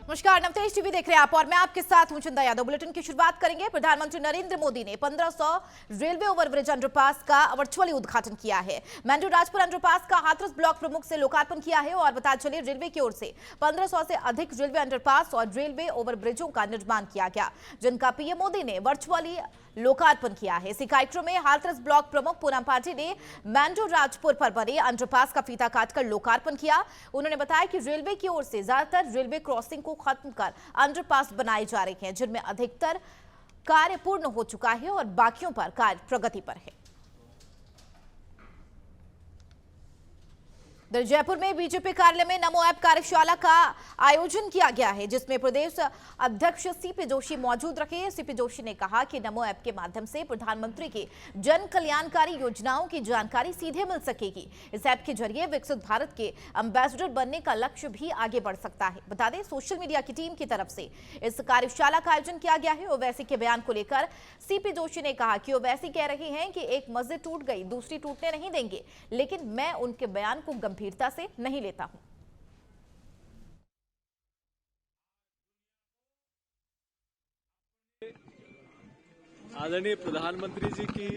नमस्कार, नवतेज टीवी देख रहे हैं आप और मैं आपके साथ हूं चंदा यादव। बुलेटिन की शुरुआत करेंगे। प्रधानमंत्री नरेंद्र मोदी ने 1500 रेलवे ओवरब्रिज अंडरपास का वर्चुअली उद्घाटन किया है। मेंढू राजपुर अंडरपास का हाथरस ब्लॉक प्रमुख से लोकार्पण किया है और बता चले रेलवे की ओर से 1500 से अधिक रेलवे अंडरपास और रेलवे ओवरब्रिजों का निर्माण किया गया, जिनका पीएम मोदी ने वर्चुअली लोकार्पण किया है। इसी कार्यक्रम में हाथरस ब्लॉक प्रमुख पूनम पाठी ने मेंढू राजपुर पर बने अंडरपास का फीता काटकर लोकार्पण किया। उन्होंने बताया कि रेलवे की ओर से ज्यादातर रेलवे क्रॉसिंग को खत्म कर अंडरपास बनाए जा रहे हैं, जिनमें अधिकतर कार्य पूर्ण हो चुका है और बाकियों पर कार्य प्रगति पर है। जयपुर में बीजेपी कार्यालय में नमो ऐप कार्यशाला का आयोजन किया गया है, जिसमें प्रदेश अध्यक्ष सीपी जोशी मौजूद रहे। सीपी जोशी ने कहा कि नमो ऐप के माध्यम से प्रधानमंत्री की जन कल्याणकारी योजनाओं की जानकारी सीधे मिल सकेगी। इस ऐप के जरिए विकसित भारत के एम्बेसडर बनने का लक्ष्य भी आगे बढ़ सकता है। बता दें, सोशल मीडिया की टीम की तरफ से इस कार्यशाला का आयोजन किया गया है। ओवैसी के बयान को लेकर सीपी जोशी ने कहा कि ओवैसी कह रहे हैं कि एक मस्जिद टूट गई, दूसरी टूटने नहीं देंगे, लेकिन मैं उनके बयान को गंभीरता से नहीं लेता हूं। आदरणीय प्रधानमंत्री जी की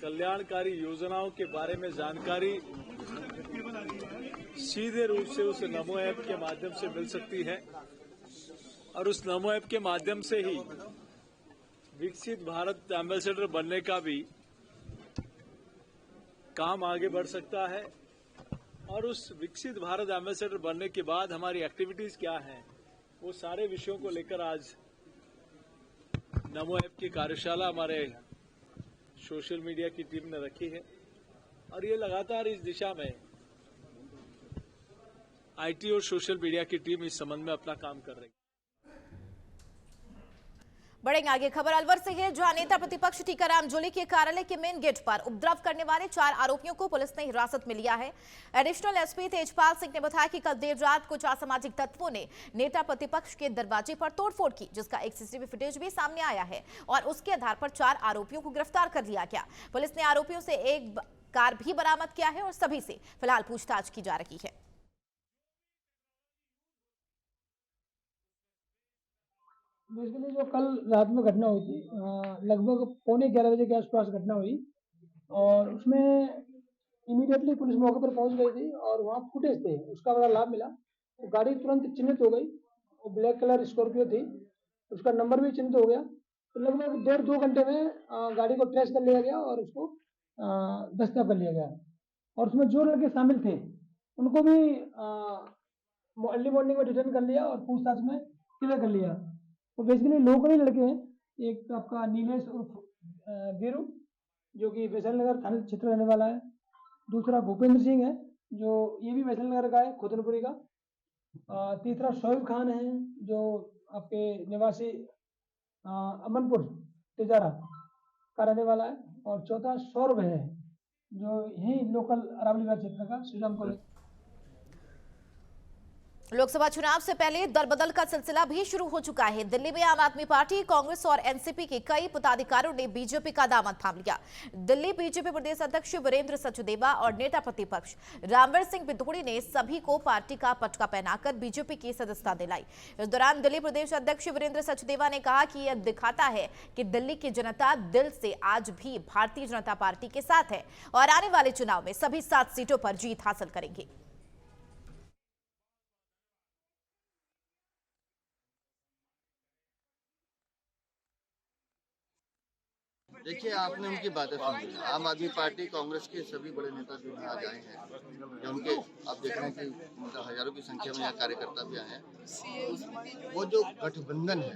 कल्याणकारी योजनाओं के बारे में जानकारी सीधे रूप से उस नमो ऐप के माध्यम से मिल सकती है और उस नमो ऐप के माध्यम से ही विकसित भारत एम्बेसडर बनने का भी काम आगे बढ़ सकता है। और उस विकसित भारत एम्बेसडर बनने के बाद हमारी एक्टिविटीज क्या हैं, वो सारे विषयों को लेकर आज नमो ऐप की कार्यशाला हमारे सोशल मीडिया की टीम ने रखी है और ये लगातार इस दिशा में आईटी और सोशल मीडिया की टीम इस संबंध में अपना काम कर रही है। बढ़ेंगे आगे। खबर अलवर से है, जहां नेता प्रतिपक्ष टीकाराम जूली के कार्यालय के मेन गेट पर उपद्रव करने वाले 4 आरोपियों को पुलिस ने हिरासत में लिया है। एडिशनल एसपी तेजपाल सिंह ने बताया कि कल देर रात कुछ असामाजिक तत्वों ने नेता प्रतिपक्ष के दरवाजे पर तोड़फोड़ की, जिसका एक सीसीटीवी फुटेज भी सामने आया है और उसके आधार पर 4 आरोपियों को गिरफ्तार कर लिया गया। पुलिस ने आरोपियों से एक कार भी बरामद किया है और सभी से फिलहाल पूछताछ की जा रही है। बेसिकली जो कल रात में घटना हुई थी, लगभग 11:15 बजे के आसपास घटना हुई और उसमें इमीडिएटली पुलिस मौके पर पहुंच गई थी और वहाँ फुटेज थे, उसका बड़ा लाभ मिला। तो गाड़ी तुरंत चिन्हित हो गई और ब्लैक कलर स्कॉर्पियो थी, उसका नंबर भी चिन्हित हो गया। तो लगभग 1.5-2 घंटे में गाड़ी को ट्रेस कर लिया गया और उसको दस्तगिरद कर लिया गया। और उसमें जो लड़के शामिल थे उनको भी अर्ली मॉर्निंग में डिटेन कर लिया और पूछताछ में क्लियर कर लिया। तो बेसिकली लोकल ही लड़के हैं। एक तो आपका नीलेश उर्फ वीरू, जो कि वैशाली नगर थाना क्षेत्र रहने वाला है। दूसरा भूपेंद्र सिंह है, जो ये भी वैशाली नगर का है, खोतनपुरी का। तीसरा शोएब खान है, जो आपके निवासी अमनपुर तिजारा का रहने वाला है। और चौथा सौरभ है, जो यही लोकल अरावली क्षेत्र का श्रीराम कॉलेज। लोकसभा चुनाव से पहले दलबदल का सिलसिला भी शुरू हो चुका है। दिल्ली में आम आदमी पार्टी, कांग्रेस और एनसीपी के कई पदाधिकारियों ने बीजेपी का दामन थाम लिया। दिल्ली बीजेपी प्रदेश अध्यक्ष वीरेंद्र सचदेवा और नेता प्रतिपक्ष रामवीर सिंह बिधोड़ी ने सभी को पार्टी का पटका पहनाकर बीजेपी की सदस्यता दिलाई। इस दौरान दिल्ली प्रदेश अध्यक्ष वीरेंद्र सचदेवा ने कहा कि यह दिखाता है कि दिल्ली की जनता दिल से आज भी भारतीय जनता पार्टी के साथ है और आने वाले चुनाव में सभी 7 सीटों पर जीत हासिल करेंगे। देखिए, आपने उनकी बातें सुनी। आम आदमी पार्टी, कांग्रेस के सभी बड़े नेता जो यहाँ आज आए हैं, या उनके आप देख रहे हैं कि मतलब हजारों की संख्या में यहाँ कार्यकर्ता भी आए हैं। वो जो गठबंधन है,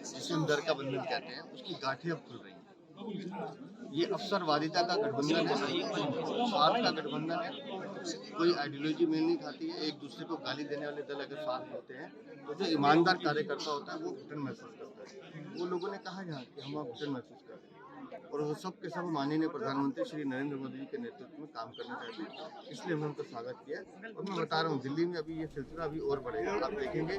जिसे हम दर का बंधन कहते हैं, उसकी गांठें अब खुल रही हैं। ये अवसरवादिता का गठबंधन है, स्वार्थ का गठबंधन है। कोई आइडियोलॉजी मेल नहीं खाती है। एक दूसरे को गाली देने वाले दल अगर साथ होते हैं तो जो ईमानदार कार्यकर्ता होता है वो घुटन महसूस करता है। वो लोगों ने कहा यहाँ कि हम घुटन महसूस करते हैं और वो सब के सब माननीय प्रधानमंत्री श्री नरेंद्र मोदी जी के नेतृत्व में काम करना चाहते हैं, इसलिए हमने उनका स्वागत किया। और मैं बता रहा हूँ, दिल्ली में अभी ये सिलसिला अभी और बढ़ेगा, आप देखेंगे।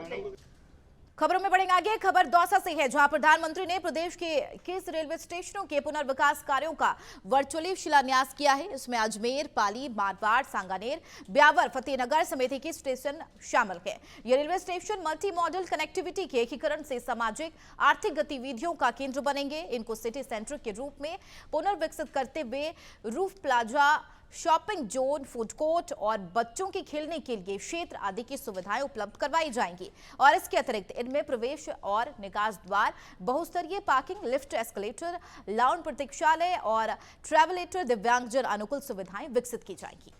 खबरों में बढ़ेंगे आगे। खबर दौसा से है, जहां प्रधानमंत्री ने प्रदेश के 21 रेलवे स्टेशनों के पुनर्विकास कार्यों का वर्चुअली शिलान्यास किया है। इसमें अजमेर, पाली, मारवाड़, सांगानेर, ब्यावर, फतेहनगर समेत 21 स्टेशन शामिल है। ये railway station multi modal connectivity के एकीकरण से सामाजिक आर्थिक गतिविधियों का केंद्र बनेंगे। इनको सिटी सेंटर के रूप में पुनर्विकसित करते हुए roof plaza, shopping zone, food court और बच्चों के खेलने के लिए क्षेत्र आदि की सुविधाएं उपलब्ध करवाई जाएंगी। और इसके अतिरिक्त इनमें प्रवेश और निकास द्वार, बहुस्तरीय पार्किंग, लिफ्ट, एस्केलेटर, लाउंज, प्रतीक्षालय और ट्रैवलेटर, दिव्यांगजन अनुकूल सुविधाएं विकसित की जाएंगी।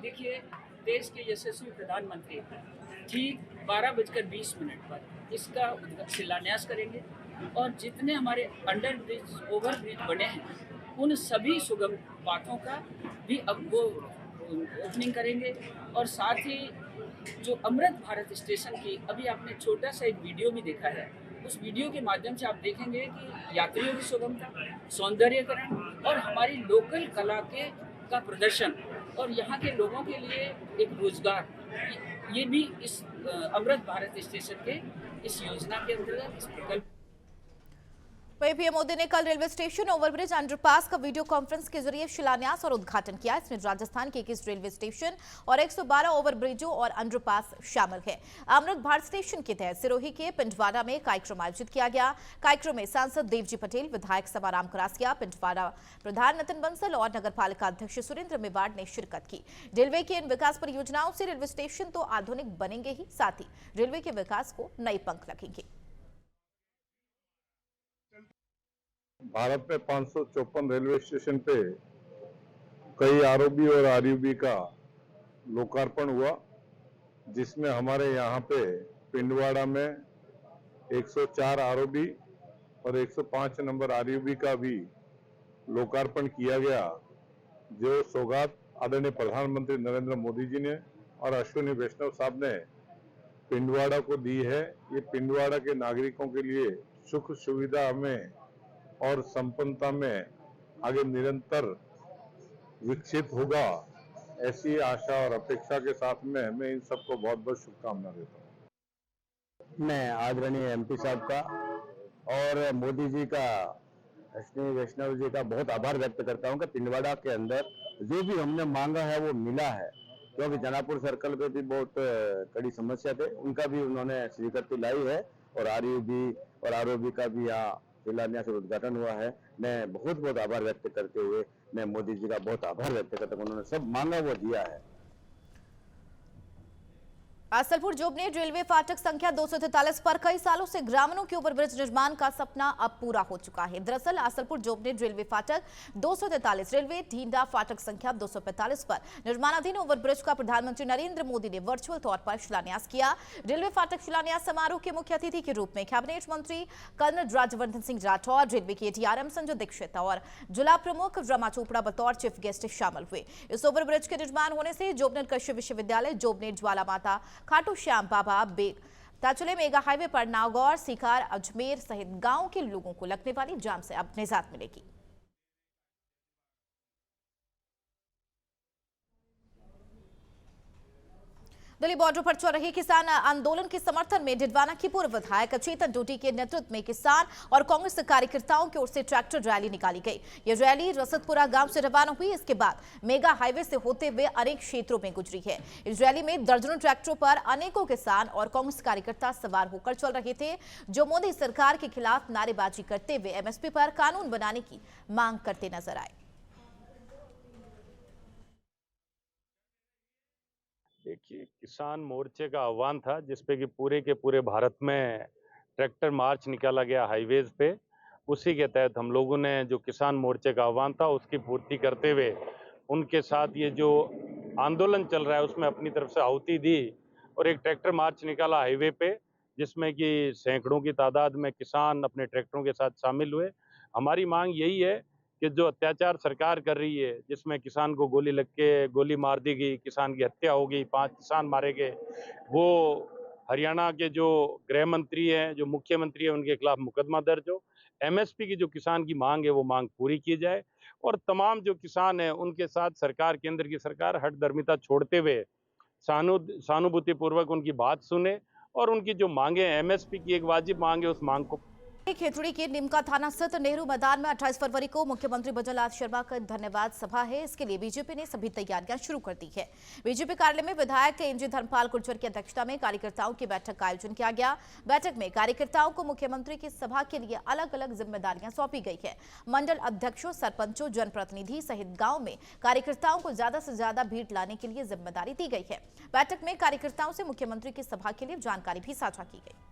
देखिए, देश के यशस्वी प्रधानमंत्री ठीक 12:20 पर इसका शिलान्यास करेंगे और जितने हमारे अंडर ब्रिज, ओवर ब्रिज बने हैं उन सभी सुगम पथों का भी अब वो ओपनिंग करेंगे। और साथ ही जो अमृत भारत स्टेशन की अभी आपने छोटा सा एक वीडियो भी देखा है, उस वीडियो के माध्यम से आप देखेंगे कि यात्रियों की सुगमता, सौंदर्यीकरण और हमारी लोकल कला का प्रदर्शन और यहाँ के लोगों के लिए एक रोजगार, ये भी इस अमृत भारत स्टेशन के इस योजना के अंतर्गत इस प्रकल्प। वहीं पीएम मोदी ने कल रेलवे स्टेशन, ओवरब्रिज, अंडरपास का वीडियो कॉन्फ्रेंस के जरिए शिलान्यास और उद्घाटन किया। इसमें राजस्थान के 21 रेलवे स्टेशन और 112 ओवरब्रिजों और अंडरपास शामिल है। अमृत भारत स्टेशन के तहत सिरोही के पिंडवाड़ा में कार्यक्रम आयोजित किया गया। कार्यक्रम में सांसद देवजी पटेल, विधायक समाराम करासिया, पिंडवाड़ा प्रधान नितिन बंसल और नगर पालिका अध्यक्ष सुरेंद्र मेवाड़ ने शिरकत की। रेलवे की इन विकास परियोजनाओं से रेलवे स्टेशन तो आधुनिक बनेंगे ही, साथ ही रेलवे के विकास को नए पंख लगेंगे। भारत में 554 रेलवे स्टेशन पे कई आरओबी और आरयूबी का लोकार्पण हुआ, जिसमें हमारे यहाँ पे पिंडवाड़ा में 104 आरओबी और 105 नंबर आरयूबी का भी लोकार्पण किया गया, जो सौगात आदरणीय प्रधानमंत्री नरेंद्र मोदी जी ने और अश्विनी वैष्णव साहब ने पिंडवाड़ा को दी है। ये पिंडवाड़ा के नागरिकों के लिए सुख सुविधा में और संपन्नता में आगे निरंतर विकसित होगा, ऐसी आशा और अपेक्षा के साथ में मैं इन सबको बहुत बहुत शुभकामना देता हूँ। मैं आदरणीय एमपी साहब का और मोदी जी का, अश्विनी वैष्णव जी का बहुत आभार व्यक्त करता हूँ कि पिंडवाड़ा के अंदर जो भी हमने मांगा है वो मिला है, क्योंकि जनापुर सर्कल पे भी बहुत कड़ी समस्या थे, उनका भी उन्होंने स्वीकृति लाई है और आरयूबी और आरओबी का भी यहाँ शिलान्यास और उद्घाटन हुआ है। मैं बहुत बहुत आभार व्यक्त करते हुए मैं मोदी जी का बहुत आभार व्यक्त करता हूँ, उन्होंने सब मांगा वो दिया है। आसलपुर जोबनेर रेलवे फाटक संख्या 243 पर कई सालों से ग्रामीणों के ओवरब्रिज निर्माण का सपना अब पूरा हो चुका है। दरअसल आसलपुर जोबनेर रेलवे फाटक 243 रेलवे ढींडा फाटक संख्या 245 पर निर्माणाधीन ओवरब्रिज का प्रधानमंत्री नरेंद्र मोदी ने वर्चुअल तौर पर शिलान्यास किया। रेलवे फाटक शिलान्यास समारोह के मुख्य अतिथि के रूप में कैबिनेट मंत्री कर्नल राज्यवर्धन सिंह राठौर, रेलवे के एडीआरएम संजय दीक्षित और जिला प्रमुख रमा चोपड़ा बतौर चीफ गेस्ट शामिल हुए। इस ओवरब्रिज के निर्माण होने से जोबनेर कृषि विश्वविद्यालय, जोबनेर ज्वाला माता, खाटू श्याम बाबा, ताचुले मेगा हाईवे पर नागौर, सीकर, अजमेर सहित गांव के लोगों को लगने वाली जाम से अब निजात मिलेगी। दिल्ली बॉर्डर पर चल रहे किसान आंदोलन के समर्थन में डिडवाना की पूर्व विधायक चेतन डोटी के नेतृत्व में किसान और कांग्रेस कार्यकर्ताओं की ओर से ट्रैक्टर रैली निकाली गई। ये रैली रसदपुरा गांव से रवाना हुई। इसके बाद मेगा हाईवे से होते हुए अनेक क्षेत्रों में गुजरी है। इस रैली में दर्जनों ट्रैक्टरों पर अनेकों किसान और कांग्रेस कार्यकर्ता सवार होकर चल रहे थे, जो मोदी सरकार के खिलाफ नारेबाजी करते हुए एमएसपी पर कानून बनाने की मांग करते नजर आए। देखिए, किसान मोर्चे का आह्वान था, जिसपे कि पूरे के पूरे भारत में ट्रैक्टर मार्च निकाला गया हाईवेज पे। उसी के तहत हम लोगों ने जो किसान मोर्चे का आह्वान था उसकी पूर्ति करते हुए उनके साथ ये जो आंदोलन चल रहा है उसमें अपनी तरफ से आहुति दी और एक ट्रैक्टर मार्च निकाला हाईवे पे, जिसमें कि सैकड़ों की तादाद में किसान अपने ट्रैक्टरों के साथ शामिल हुए। हमारी मांग यही है कि जो अत्याचार सरकार कर रही है, जिसमें किसान को गोली लग के गोली मार दी गई, किसान की हत्या हो गई, 5 किसान मारे गए, वो हरियाणा के जो गृह मंत्री हैं, जो मुख्यमंत्री हैं, उनके खिलाफ मुकदमा दर्ज हो। एमएसपी की जो किसान की मांग है वो मांग पूरी की जाए और तमाम जो किसान हैं उनके साथ सरकार, केंद्र की सरकार हठधर्मिता छोड़ते हुए सहानुभूतिपूर्वक उनकी बात सुने और उनकी जो मांगे हैं, एमएसपी की एक वाजिब मांग है, उस मांग को। खेतड़ी के निमका थाना स्थित नेहरू मैदान में 28 फरवरी को मुख्यमंत्री भजनलाल शर्मा का धन्यवाद सभा है। इसके लिए बीजेपी ने सभी तैयारियां शुरू कर दी है। बीजेपी कार्यालय में विधायक एनजी धर्मपाल गुर्जर की अध्यक्षता में कार्यकर्ताओं की बैठक का आयोजन किया गया। बैठक में कार्यकर्ताओं को मुख्यमंत्री की सभा के लिए अलग अलग जिम्मेदारियां सौंपी गई है। मंडल अध्यक्षों, सरपंचों, जनप्रतिनिधि सहित गाँव में कार्यकर्ताओं को ज्यादा से ज्यादा भीड़ लाने के लिए जिम्मेदारी दी गई है। बैठक में कार्यकर्ताओं से मुख्यमंत्री की सभा के लिए जानकारी भी साझा की गई।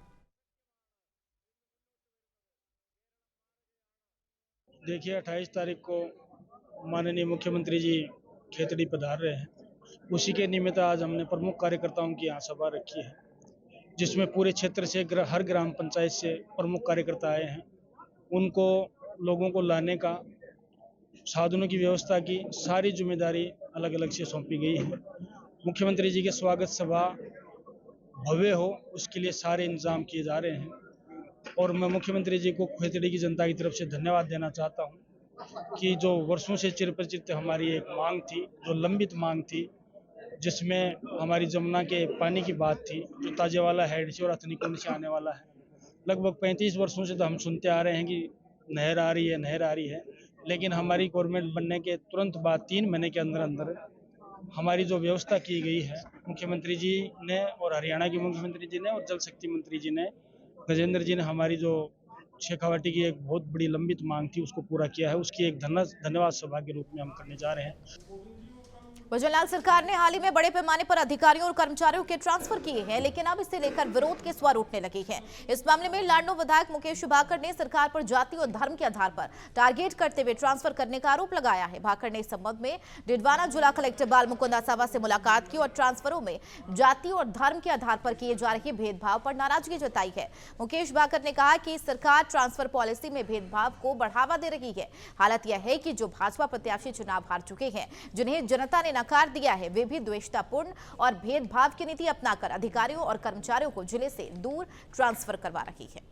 देखिए 28 तारीख को माननीय मुख्यमंत्री जी खेतड़ी पधार रहे हैं। उसी के निमित्त आज हमने प्रमुख कार्यकर्ताओं की यहाँ सभा रखी है, जिसमें पूरे क्षेत्र से हर ग्राम पंचायत से प्रमुख कार्यकर्ता आए हैं। उनको लोगों को लाने का, साधनों की व्यवस्था की सारी जिम्मेदारी अलग अलग से सौंपी गई है। मुख्यमंत्री जी के स्वागत सभा भव्य हो, उसके लिए सारे इंतजाम किए जा रहे हैं। और मैं मुख्यमंत्री जी को खेतड़ी की जनता की तरफ से धन्यवाद देना चाहता हूं कि जो वर्षों से चिरपरिचित हमारी एक मांग थी, जो लंबित मांग थी, जिसमें हमारी जमुना के पानी की बात थी, जो ताजेवाला हेडसे और हथनीकुंड से आने वाला है। लगभग 35 वर्षों से तो हम सुनते आ रहे हैं कि नहर आ रही है, नहर आ रही है, लेकिन हमारी गवर्नमेंट बनने के तुरंत बाद 3 महीने के अंदर अंदर हमारी जो व्यवस्था की गई है मुख्यमंत्री जी ने और हरियाणा के मुख्यमंत्री जी ने और जल शक्ति मंत्री जी ने, गजेंद्र जी ने, हमारी जो शेखावाटी की एक बहुत बड़ी लंबित मांग थी उसको पूरा किया है। उसकी एक धन्यवाद सभा के रूप में हम करने जा रहे हैं। भजनलाल सरकार ने हाल ही में बड़े पैमाने पर अधिकारियों और कर्मचारियों के ट्रांसफर किए हैं, लेकिन अब इसे लेकर विरोध के स्वर उठने लगे हैं। इस मामले में लाडनो विधायक मुकेश भाकर ने सरकार पर जाति और धर्म के आधार पर टारगेट करते हुए ट्रांसफर करने का आरोप लगाया है। भाकर ने इस संबंध में डिडवाना जिला कलेक्टर बाल मुकुंद आसावा से मुलाकात की और ट्रांसफरों में जाति और धर्म के आधार पर किए जा रहे भेदभाव पर नाराजगी जताई है। मुकेश भाकर ने कहा कि सरकार ट्रांसफर पॉलिसी में भेदभाव को बढ़ावा दे रही है। हालत यह है कि जो भाजपा प्रत्याशी चुनाव हार चुके हैं, जिन्हें जनता ने नकार दिया है, वे भी द्वेषतापूर्ण और भेदभाव की नीति अपनाकर अधिकारियों और कर्मचारियों को जिले से दूर ट्रांसफर करवा रही है।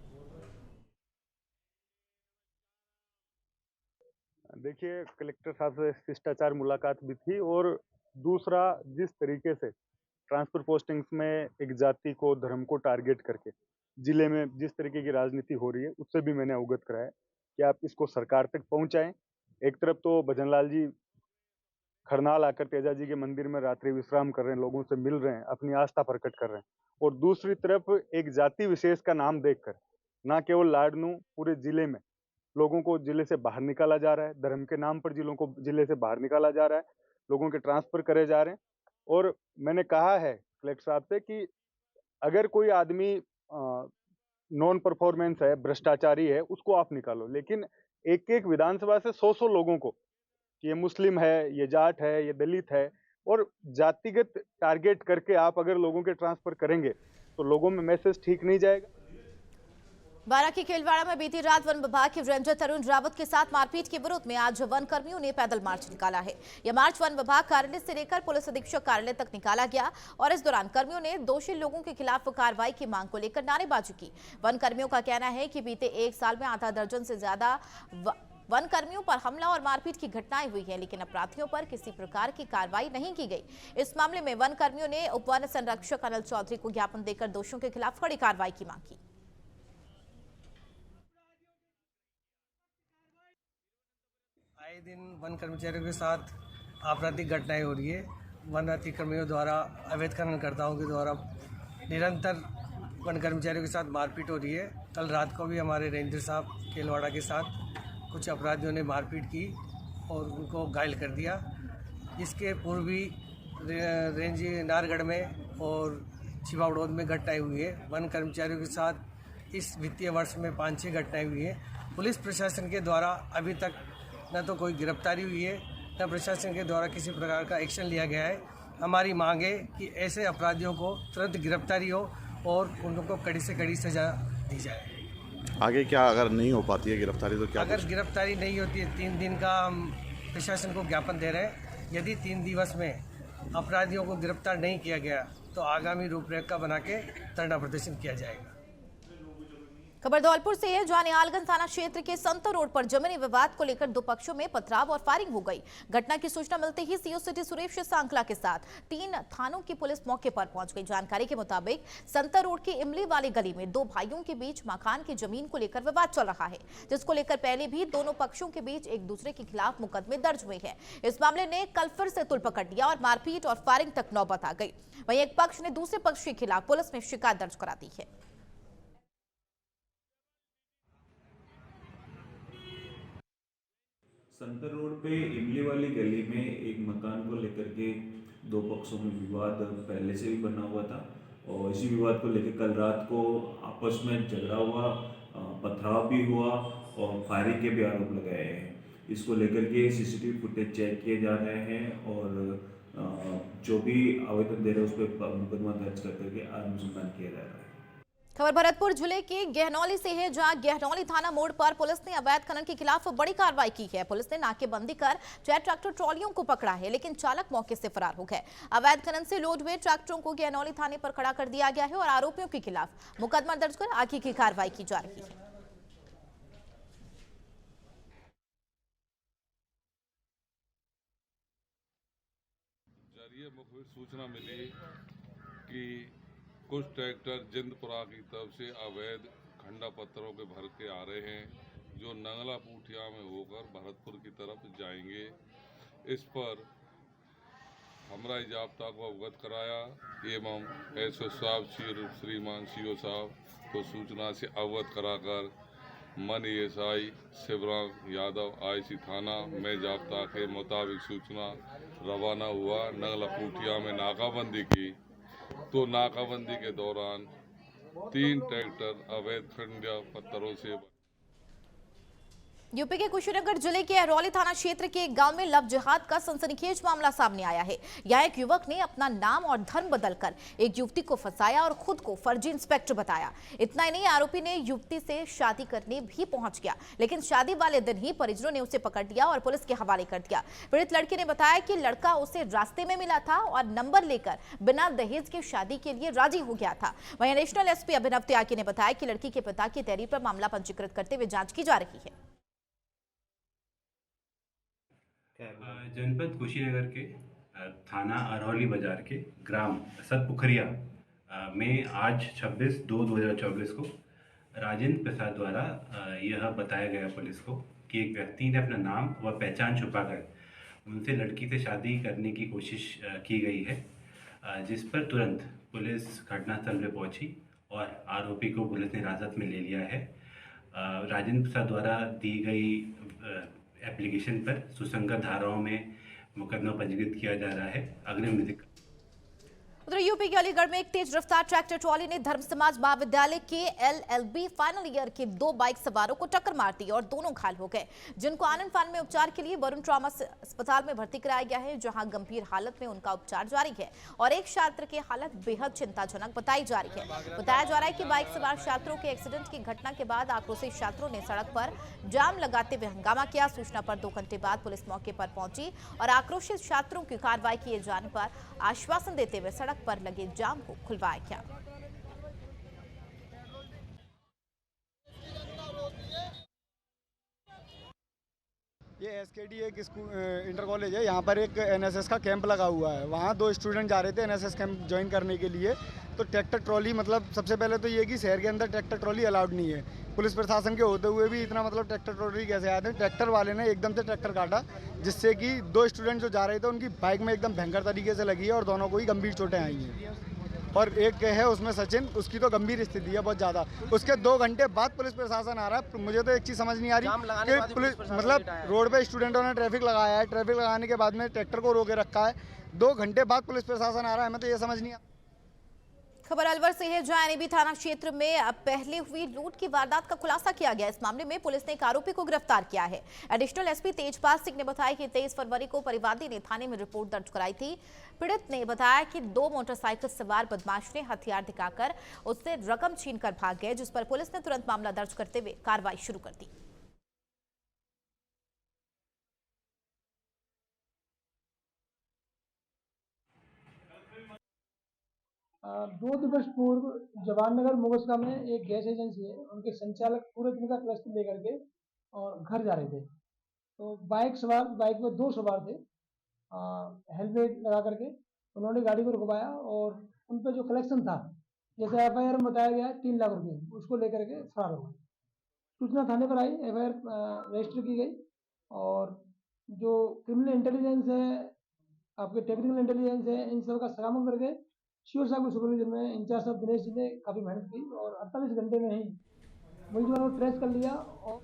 देखिए, कलेक्टर साहब से शिष्टाचार मुलाकात भी थी और दूसरा, जिस तरीके से ट्रांसफर पोस्टिंग्स में एक जाति को, धर्म को टारगेट करके जिले में जिस तरीके की राजनीति हो रही है, उससे भी मैंने अवगत कराया कि आप इसको सरकार तक पहुंचाएं। एक तरफ तो भजनलाल जी खरनाल आकर तेजा जी के मंदिर में रात्रि विश्राम कर रहे हैं, लोगों से मिल रहे हैं, अपनी आस्था प्रकट कर रहे हैं, और दूसरी तरफ एक जाति विशेष का नाम देखकर ना केवल लाडनू, पूरे जिले में लोगों को जिले से बाहर निकाला जा रहा है, धर्म के नाम पर जिलों को जिले से बाहर निकाला जा रहा है, लोगों के ट्रांसफर करे जा रहे हैं। और मैंने कहा है कलेक्टर साहब से कि अगर कोई आदमी नॉन परफॉर्मेंस है, भ्रष्टाचारी है, उसको आप निकालो, लेकिन एक एक विधानसभा से 100 लोगों को, ये मुस्लिम है, ये जाट है, ये दलित है, और जातिगत टारगेट करके आप अगर लोगों के ट्रांसफर करेंगे तो लोगों में मैसेज ठीक नहीं जाएगा। बारां की केलवाड़ा में बीती रात वन विभाग के रेंजर तरुण रावत के साथ मारपीट के विरोध में आज वन कर्मियों ने पैदल मार्च निकाला है। यह मार्च वन विभाग कार्यालय से लेकर पुलिस अधीक्षक कार्यालय तक निकाला गया और इस दौरान कर्मियों ने दोषी लोगों के खिलाफ कार्रवाई की मांग को लेकर नारेबाजी की। वन कर्मियों का कहना है कि बीते 1 साल में आधा दर्जन से ज्यादा वन कर्मियों पर हमला और मारपीट की घटनाएं हुई हैं, लेकिन अपराधियों पर किसी प्रकार की कार्रवाई नहीं की गई। इस मामले में वन कर्मियों ने उप वन संरक्षक अनिल चौधरी को ज्ञापन देकर दोषियों के खिलाफ कड़ी कार्रवाई की मांग की। आए दिन वन कर्मचारियों के साथ आपराधिक घटनाएं हो रही है। वन अतिक्रमियों द्वारा, अवैध खननकर्ताओं के द्वारा निरंतर वन कर्मचारियों के साथ मारपीट हो रही है। कल रात को भी हमारे रेंजर साहब केलवाड़ा के साथ कुछ अपराधियों ने मारपीट की और उनको घायल कर दिया। इसके पूर्व भी रेंज नारगढ़ में और छिवाड़ोद में घटनाएं हुई है। वन कर्मचारियों के साथ इस वित्तीय वर्ष में 5-6 घटनाएं हुई हैं। पुलिस प्रशासन के द्वारा अभी तक न तो कोई गिरफ्तारी हुई है, न प्रशासन के द्वारा किसी प्रकार का एक्शन लिया गया है। हमारी मांग है कि ऐसे अपराधियों को तुरंत गिरफ्तारी हो और उनको कड़ी से कड़ी सजा दी जाए। आगे क्या अगर नहीं हो पाती है गिरफ्तारी तो क्या? अगर गिरफ्तारी नहीं होती है, 3 दिन का हम प्रशासन को ज्ञापन दे रहे हैं। यदि 3 दिवस में अपराधियों को गिरफ्तार नहीं किया गया तो आगामी रूपरेखा बना के धरना प्रदर्शन किया जाएगा। खबर धौलपुर से है, जहां निहालगंज थाना क्षेत्र के संतो रोड पर जमीनी विवाद को लेकर दो पक्षों में पथराव और फायरिंग हो गई। घटना की सूचना मिलते ही सीओ सिटी सुरेश सांकला के साथ 3 थानों की पुलिस मौके पर पहुंच गई। जानकारी के मुताबिक संतो रोड की इमली वाली गली में दो भाइयों के बीच मकान की जमीन को लेकर विवाद चल रहा है, जिसको लेकर पहले भी दोनों पक्षों के बीच एक दूसरे के खिलाफ मुकदमे दर्ज हुए हैं। इस मामले ने कल फिर से तुल पकड़ लिया और मारपीट और फायरिंग तक नौबत आ गई। वहीं एक पक्ष ने दूसरे पक्ष के खिलाफ पुलिस में शिकायत दर्ज करा दी है। संतर रोड पे इमली वाली गली में एक मकान को लेकर के दो पक्षों में विवाद पहले से भी बना हुआ था और इसी विवाद को लेकर कल रात को आपस में झगड़ा हुआ, पथराव भी हुआ और फायरिंग के भी आरोप लगाए हैं। इसको लेकर के सीसीटीवी फुटेज चेक किए जा रहे हैं और जो भी आवेदन दे रहे हैं उस पर मुकदमा दर्ज करके अनुसंधान किया जा रहा है। खबर भरतपुर जिले के गहनौली से है, जहां गहनौली थाना मोड़ पर पुलिस ने अवैध खनन के खिलाफ बड़ी कार्रवाई की है। पुलिस ने नाकेबंदी कर 6 ट्रैक्टर ट्रॉलियों को पकड़ा है, लेकिन चालक मौके से फरार हो गए। अवैध खनन से लोड हुए ट्रैक्टरों को गहनौली थाने पर खड़ा कर दिया गया है और आरोपियों के खिलाफ मुकदमा दर्ज कर आगे की कार्रवाई की जा रही है। मुखबिर सूचना मिली कि कुछ ट्रैक्टर जिंदपुरा की तरफ से अवैध खंडा पत्थरों के भर के आ रहे हैं, जो नंगला पूठिया में होकर भरतपुर की तरफ जाएंगे। इस पर हमरा जाब्ता को अवगत कराया एवं एसओ साहब श्रीमान सीओ साहब को सूचना से अवगत कराकर मन एएसआई शिवराम यादव आईसी थाना में जाब्ता के मुताबिक सूचना रवाना हुआ। नंगला पूठिया में नाकाबंदी की तो नाकाबंदी के दौरान 3 ट्रैक्टर अवैध खंडा पत्थरों से यूपी के कुशीनगर जिले के अरौली थाना क्षेत्र के एक गांव में लव जिहाद का सनसनीखेज मामला सामने आया है। यहाँ एक युवक ने अपना नाम और धर्म बदलकर एक युवती को फंसाया और खुद को फर्जी इंस्पेक्टर बताया। इतना ही नहीं, आरोपी ने युवती से शादी करने भी पहुंच गया, लेकिन शादी वाले दिन ही परिजनों ने उसे पकड़ लिया और पुलिस के हवाले कर दिया। पीड़ित लड़के ने बताया कि लड़का उसे रास्ते में मिला था और नंबर लेकर बिना दहेज की शादी के लिए राजी हो गया था। वहीं एडिशनल एसपी अभिनव त्यागी ने बताया कि लड़की के पिता की तहरीर पर मामला पंजीकृत करते हुए जांच की जा रही है। जनपद कुशीनगर के थाना अरौली बाजार के ग्राम सतपुखरिया में आज 26/2/2024 को राजेंद्र प्रसाद द्वारा यह बताया गया पुलिस को कि एक व्यक्ति ने अपना नाम व पहचान छुपाकर उनसे लड़की से शादी करने की कोशिश की गई है, जिस पर तुरंत पुलिस घटनास्थल पर पहुंची और आरोपी को पुलिस ने हिरासत में ले लिया है। राजेंद्र प्रसाद द्वारा दी गई एप्लीकेशन पर सुसंगत धाराओं में मुकदमा पंजीकृत किया जा रहा है। अग्रिम विधि उधर यूपी के अलीगढ़ में एक तेज रफ्तार ट्रैक्टर ट्रॉली ने धर्म समाज महाविद्यालय के एलएलबी फाइनल ईयर के 2 बाइक सवारों को टक्कर मार दी और दोनों घायल हो गए, जिनको आनंद फान में उपचार के लिए वरुण ट्रॉमा अस्पताल में भर्ती कराया गया है, जहां गंभीर हालत में उनका उपचार जारी है और एक छात्र की हालत बेहद चिंताजनक बताई जा रही है। बताया जा रहा है कि बाइक सवार छात्रों के एक्सीडेंट की घटना के बाद आक्रोशित छात्रों ने सड़क पर जाम लगाते हुए हंगामा किया। सूचना पर 2 घंटे बाद पुलिस मौके पर पहुंची और आक्रोशित छात्रों की कार्रवाई किए जाने पर आश्वासन देते हुए सड़क पर लगे जाम को खुलवाया गया। ये एसकेडी एक इंटर कॉलेज है। यहाँ पर एक एनएसएस का कैंप लगा हुआ है। वहाँ 2 स्टूडेंट जा रहे थे एनएसएस कैंप ज्वाइन करने के लिए। तो ट्रैक्टर ट्रॉली, मतलब सबसे पहले तो ये कि शहर के अंदर ट्रैक्टर ट्रॉली अलाउड नहीं है। पुलिस प्रशासन के होते हुए भी इतना मतलब ट्रैक्टर ट्रॉली कैसे आते हैं। ट्रैक्टर वाले ने एकदम से ट्रैक्टर काटा, जिससे कि 2 स्टूडेंट जो जा रहे थे उनकी बाइक में एकदम भयंकर तरीके से लगी है और दोनों को ही गंभीर चोटें आई हैं। और एक है उसमें सचिन, उसकी तो गंभीर स्थिति है बहुत ज़्यादा। उसके 2 घंटे बाद पुलिस प्रशासन आ रहा है। मुझे तो एक चीज़ समझ नहीं आ रही कि पुलिस मतलब रोड पे स्टूडेंटों ने ट्रैफिक लगाया है, ट्रैफिक लगाने के बाद में ट्रैक्टर को रोके रखा है। 2 घंटे बाद पुलिस प्रशासन आ रहा है, मैं तो ये समझ नहीं आ। खबर अलवर से है, जहां एनएबी थाना क्षेत्र में पहले हुई लूट की वारदात का खुलासा किया गया। इस मामले में पुलिस ने एक आरोपी को गिरफ्तार किया है। एडिशनल एसपी तेजपाल सिंह ने बताया कि 23 फरवरी को परिवादी ने थाने में रिपोर्ट दर्ज कराई थी। पीड़ित ने बताया कि 2 मोटरसाइकिल सवार बदमाश ने हथियार दिखाकर उससे रकम छीनकर भाग गए, जिस पर पुलिस ने तुरंत मामला दर्ज करते हुए कार्रवाई शुरू कर दी। 2 दिवस पूर्व जवाहरनगर मोगसका में एक गैस एजेंसी है, उनके संचालक पूरे दिन का रेस्ट लेकर के और घर जा रहे थे। तो बाइक में 2 सवार थे, हेलमेट लगा करके उन्होंने गाड़ी को रुकवाया और उन पे जो कलेक्शन था, जैसे एफआईआर में बताया गया 3 लाख रुपए, उसको लेकर के फरार हो गए। सूचना थाने पर आई, एफआईआर रजिस्टर की गई और जो क्रिमिनल इंटेलिजेंस है, आपके टेक्निकल इंटेलिजेंस है, इन सब का सराहना करके सीओ साहब के सुपरविजन में इंचार्ज साहब दिनेश जी ने काफ़ी मेहनत की और 48 घंटे में ही मुलजिमों को ट्रेस कर लिया और